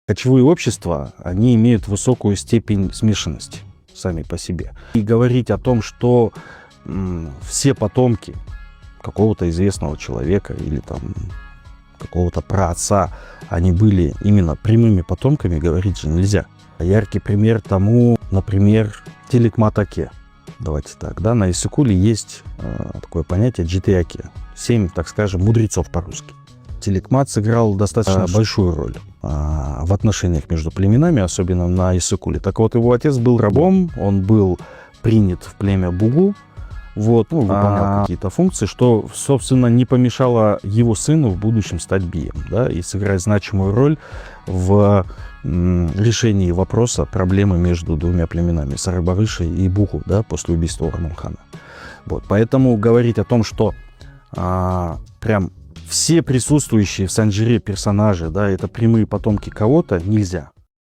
Кочевые общества, они имеют высокую степень смешанности сами по себе. И говорить о том, что все потомки какого-то известного человека или там какого-то праотца, они были именно прямыми потомками, говорить же нельзя. Яркий пример тому, например, Тиликмат Аке. Давайте так, да, на Иссык-Куле есть такое понятие джитый-Аке. 7, так скажем, мудрецов по-русски. Тиликмат сыграл достаточно большую роль в отношениях между племенами, особенно на Иссык-Куле. Так вот, его отец был рабом, он был принят в племя Бугу, вот, выполнял какие-то функции, что, собственно, не помешало его сыну в будущем стать бием, да, и сыграть значимую роль в решении вопроса проблемы между двумя племенами, Сарыбарышей и Бугу, да, после убийства Орнунхана. Вот, поэтому говорить о том, что прям все присутствующие в Санжире персонажи, да, это прямые потомки кого-то, нельзя.